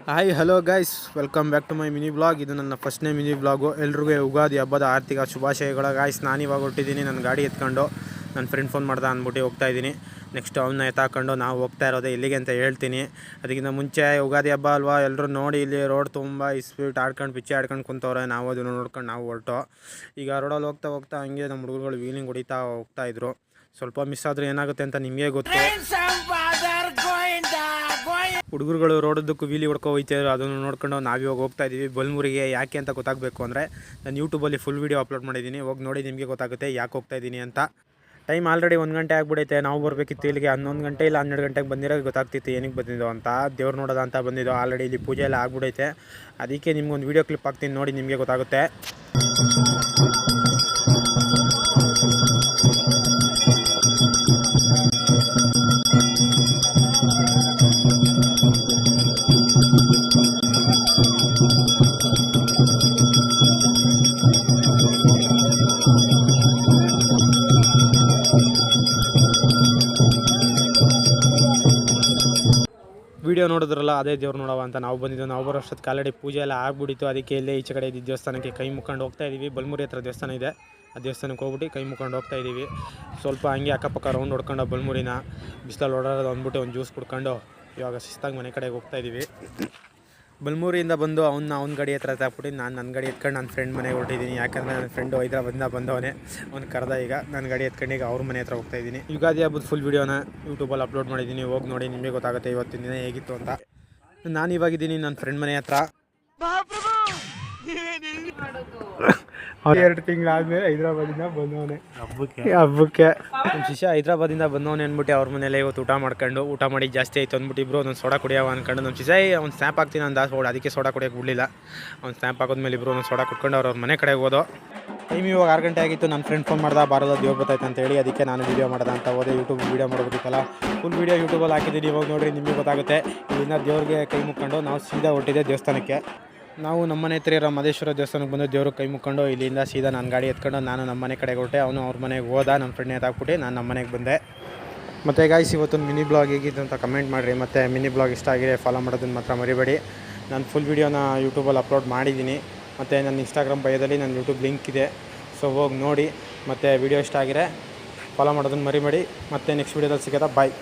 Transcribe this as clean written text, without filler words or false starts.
Hi hello guys, welcome back to my mini blog. ಇದು ನನ್ನ ಫಸ್ಟ್ನೇ ಮಿನಿ ಬ್ಲಾಗು. ಎಲ್ರಿಗೂ ಯುಗಾದಿ ಹಬ್ಬದ ಆರ್ಥಿಕ ಶುಭಾಶಯಗಳು ಗಾಯ್ಸ್. ನಾನಿವಾಗ ಹೊಟ್ಟಿದ್ದೀನಿ, ನನ್ನ ಗಾಡಿ ಎತ್ಕೊಂಡು. ನನ್ನ ಫ್ರೆಂಡ್ ಫೋನ್ ಮಾಡ್ದೆ ಅಂದ್ಬಿಟ್ಟು ಹೋಗ್ತಾಯಿದ್ದೀನಿ. ನೆಕ್ಸ್ಟ್ ಅವನ್ನ ಎತ್ತಾಕೊಂಡು ನಾವು ಹೋಗ್ತಾ ಇರೋದು ಎಲ್ಲಿಗೆ ಅಂತ ಹೇಳ್ತೀನಿ. ಅದಕ್ಕಿಂತ ಮುಂಚೆ ಯುಗಾದಿ ಹಬ್ಬ ಅಲ್ವಾ, ಎಲ್ಲರೂ ನೋಡಿ ಇಲ್ಲಿ ರೋಡ್ ತುಂಬ ಸ್ಪೀಡ್ ಆಡ್ಕೊಂಡು ಪಿಚ್ಚೆ ಆಡ್ಕೊಂಡು ಕುಂತವ್ರೆ. ನಾವು ಅದನ್ನು ನೋಡ್ಕೊಂಡು ನಾವು ಹೊರಟು. ಈಗ ರೋಡಲ್ಲಿ ಹೋಗ್ತಾ ಹೋಗ್ತಾ ಹಂಗೆ ನಮ್ಮ ಹುಡುಗರುಗಳು ವೀಲಿಂಗ್ ಹೊಡಿತಾ ಹೋಗ್ತಾಯಿದ್ರು. ಸ್ವಲ್ಪ ಮಿಸ್ ಆದರೆ ಏನಾಗುತ್ತೆ ಅಂತ ನಿಮಗೆ ಗೊತ್ತು. ಹುಡುಗರುಗಳು ರೋಡದ್ದಕ್ಕೂ ವೀಲಿ ಹೊಡ್ಕೊ ಹೋಗ್ತಾಯಿದ್ರು. ಅದನ್ನು ನೋಡ್ಕೊಂಡು ನಾವಿವಾಗ ಹೋಗ್ತಾ ಇದ್ದೀವಿ ಬಲ್ಮೂರಿಗೆ. ಯಾಕೆ ಅಂತ ಗೊತ್ತಾಗಬೇಕು ಅಂದರೆ ನಾನು ಯೂಟ್ಯೂಬಲ್ಲಿ ಫುಲ್ ವೀಡಿಯೋ ಅಪ್ಲೋಡ್ ಮಾಡಿದ್ದೀನಿ, ಹೋಗಿ ನೋಡಿ ನಿಮಗೆ ಗೊತ್ತಾಗುತ್ತೆ ಯಾಕೆ ಹೋಗ್ತಾ ಇದ್ದೀನಿ ಅಂತ. ಟೈಮ್ ಆಲ್ರೆಡಿ 1 ಗಂಟೆ ಆಗಿಬಿಡೈತೆ. ನಾವು ಬರಬೇಕಿತ್ತು ಇಲ್ಲಿಗೆ 11 ಗಂಟೆ ಇಲ್ಲ 12 ಗಂಟೆಗೆ ಬಂದಿರೋದು ಗೊತ್ತಾಗ್ತಿತ್ತು ಏನಕ್ಕೆ ಬಂದಿದ್ದೋ ಅಂತ. ದೇವ್ರು ನೋಡೋದ ಅಂತ ಬಂದಿದ್ದೋ. ಆಲ್ರೆಡಿ ಇಲ್ಲಿ ಪೂಜೆ ಎಲ್ಲ ಆಗ್ಬಿಡೈತೆ. ಅದಕ್ಕೆ ನಿಮ್ಗೊಂದು ವೀಡಿಯೋ ಕ್ಲಿಪ್ ಹಾಕ್ತೀನಿ, ನೋಡಿ ನಿಮಗೆ ಗೊತ್ತಾಗುತ್ತೆ. ವೀಡಿಯೋ ನೋಡಿದ್ರಲ್ಲ, ಅದೇ ದೇವ್ರು ನೋಡೋವ ಅಂತ ನಾವು ಬಂದಿದ್ದು. ನಾವು ಬರೋ ಅಷ್ಟೊತ್ತು ಆಲ್ರೆಡಿ ಪೂಜೆ ಎಲ್ಲ ಆಗ್ಬಿಟ್ಟಿತ್ತು. ಅದಕ್ಕೆ ಇಲ್ಲೇ ಈಚೆ ಕಡೆ ಇದ್ದ ದೇವಸ್ಥಾನಕ್ಕೆ ಕೈ ಮುಕ್ಕೊಂಡು ಹೋಗ್ತಾ ಇದ್ದೀವಿ. ಬಲ್ಮೂರಿ ಹತ್ರ ದೇವಸ್ಥಾನ ಇದೆ, ಆ ದೇವಸ್ಥಾನಕ್ಕೆ ಹೋಗ್ಬಿಟ್ಟು ಕೈ ಮುಕ್ಕೊಂಡು ಹೋಗ್ತಾ ಇದ್ದೀವಿ. ಸ್ವಲ್ಪ ಹಂಗೆ ಅಕ್ಕಪಕ್ಕ ರೌಂಡ್ ಹೊಡ್ಕೊಂಡು ಬಲ್ಮೂರಿನ ಬಿಸಿಲಲ್ಲಿ ಓಡಾಡೋದು ಅಂದ್ಬಿಟ್ಟು ಒಂದು ಜ್ಯೂಸ್ ಕುಡ್ಕೊಂಡು ಇವಾಗ ಶಿಸ್ತಾಗಿ ಮನೆ ಕಡೆಗೆ ಹೋಗ್ತಾ ಇದ್ದೀವಿ. ಬಲ್ಮೂರಿಯಿಂದ ಬಂದು ಅವ್ನ ಗಾಡಿ ಹತ್ರ ಹಾಕ್ಬಿಟ್ಟು ನಾನು ನನ್ನ ಗಾಡಿ ಎತ್ಕೊಂಡು ನನ್ನ ಫ್ರೆಂಡ್ ಮನೆಗೆ ಹೊರಟಿದ್ದೀನಿ. ಯಾಕಂದರೆ ನನ್ನ ಫ್ರೆಂಡು ಹೈದ್ರಾಬಾದಿಂದ ಬಂದವನೇ, ಅವ್ನು ಕರೆದ. ಈಗ ನನ್ನ ಗಾಡಿ ಎತ್ಕೊಂಡು ಈಗ ಅವ್ರ ಮನೆ ಹತ್ರ ಹೋಗ್ತಾ ಇದ್ದೀನಿ. ಯುಗಾದಿ ಹಬ್ಬದ ಫುಲ್ ವೀಡಿಯೋನ ಯೂಟ್ಯೂಬಲ್ಲಿ ಅಪ್ಲೋಡ್ ಮಾಡಿದ್ದೀನಿ, ಹೋಗಿ ನೋಡಿ ನಿಮಗೆ ಗೊತ್ತಾಗುತ್ತೆ ಇವತ್ತಿನ ದಿನ ಹೇಗಿತ್ತು ಅಂತ. ನಾನು ಇವಾಗಿದ್ದೀನಿ ನನ್ನ ಫ್ರೆಂಡ್ ಮನೆ ಹತ್ರ. 2 ತಿಂಗಳಾದ್ಮೇಲೆ ಹೈದ್ರಾಬಾದಿಂದ ಬಂದವನೇ ಹಬ್ಬಕ್ಕೆ. ನಮ್ಮ ಶಿಷ್ಯ ಹೈದ್ರಾಬಾದಿಂದ ಬಂದವನೇ ಅಂದ್ಬಿಟ್ಟು ಅವ್ರ ಮನೇಲೆ ಇವತ್ತು ಊಟ ಮಾಡಿ ಜಾಸ್ತಿ ಆಯಿತು ಅಂದ್ಬಿಟ್ಟು ಇಬ್ಬರು ಒಂದೊಂದು ಸೋಡಾ ಕುಡಿಯವ ಅಂದ್ಕೊಂಡು ನಮ್ಮ ಶಿಷ್ಯ ಅವ್ನು ಸ್ನ್ಯಾಪ್ ಹಾಕ್ತೀನಿ ಅಂದ. ಅದಕ್ಕೆ ಸೋಡಾ ಕುಡಿಯೋಕೆ ಬಿಡಲಿಲ್ಲ. ಅವ್ನು ಸ್ನ್ಯಾಪ್ ಹಾಕೋದ್ಮೇಲೆ ಇಬ್ಬರು ಒಂದೊಂದು ಸೋಡಾ ಕುಟ್ಕೊಂಡು ಅವ್ರ ಮನೆ ಕಡೆಗೆ ಹೋದೋ. ಟೈಮ್ ಇವಾಗ 6 ಗಂಟೆ ಆಗಿತ್ತು. ನನ್ನ ಫ್ರೆಂಡ್ ಫೋನ್ ಮಾಡ್ದೆ, ಬಾರೋದು ದೇವ್ರು ಬರ್ತಾಯಿತ್ತು ಅಂತ ಹೇಳಿ. ಅದಕ್ಕೆ ನಾನು ವೀಡಿಯೋ ಮಾಡೋದ ಅಂತ ಹೋದೆ. ಯೂಟ್ಯೂಬ್ ವೀಡಿಯೋ ಮಾಡೋದಕ್ಕಲ್ಲ ಫುಲ್ ವೀಡಿಯೋ ಯೂಟ್ಯೂಬಲ್ಲಿ ಹಾಕಿದ್ದೀನಿ. ಇವಾಗ ನೋಡಿರಿ ನಿಮಗೆ ಗೊತ್ತಾಗುತ್ತೆ. ಇಲ್ಲಿಂದ ದೇವ್ರಿಗೆ ಕೈ ಮುಕ್ಕೊಂಡು ನಾವು ಸೀದಾ ಹೊರಟಿದ್ದೆ ದೇವಸ್ಥಾನಕ್ಕೆ. ನಾವು ನಮ್ಮ ಮನೆ ಹತ್ರ ಇರೋ ಮಹದೇಶ್ವರ ದೇವಸ್ಥಾನಕ್ಕೆ ಬಂದು ದೇವ್ರಿಗೆ ಕೈ ಮುಕ್ಕೊಂಡು ಇಲ್ಲಿಂದ ಸೀದಾ ನನ್ನ ಗಾಡಿ ಎತ್ಕೊಂಡು ನಾನು ನಮ್ಮ ಮನೆ ಕಡೆಗೆ ಹೊರಟೆ. ಅವನು ಅವ್ರ ಮನೆಗೆ ಹೋದ, ನಮ್ಮ ಫ್ರೆಂಡ್ನೇ ಹಾಕ್ಬಿಟ್ಟು ನಾನು ನಮ್ಮ ಮನೆಗೆ ಬಂದೆ. ಮತ್ತು ಗಾಯ್ಸ್, ಇವತ್ತೊಂದು ಮಿನಿ ಬ್ಲಾಗ್ ಹೇಗಿತ್ತು ಅಂತ ಕಮೆಂಟ್ ಮಾಡಿರಿ. ಮತ್ತು ಮಿನಿ ಬ್ಲಾಗ್ ಇಷ್ಟ ಆಗಿದೆ ಫಾಲೋ ಮಾಡೋದನ್ನು ಮಾತ್ರ ಮರಿಬೇಡಿ. ನಾನು ಫುಲ್ ವೀಡಿಯೋನ ಯೂಟ್ಯೂಬಲ್ಲಿ ಅಪ್ಲೋಡ್ ಮಾಡಿದ್ದೀನಿ. ಮತ್ತು ನನ್ನ ಇನ್ಸ್ಟಾಗ್ರಾಮ್ ಬಯೋದಲ್ಲಿ ನನ್ನ ಯೂಟ್ಯೂಬ್ ಲಿಂಕ್ ಇದೆ, ಸೊ ಹೋಗಿ ನೋಡಿ. ಮತ್ತು ವೀಡಿಯೋ ಇಷ್ಟ ಆಗಿರೆ ಫಾಲೋ ಮಾಡೋದನ್ನು ಮರಿಬೇಡಿ. ಮತ್ತು ನೆಕ್ಸ್ಟ್ ವೀಡಿಯೋದಲ್ಲಿ ಸಿಗೋದಾ, ಬಾಯ್.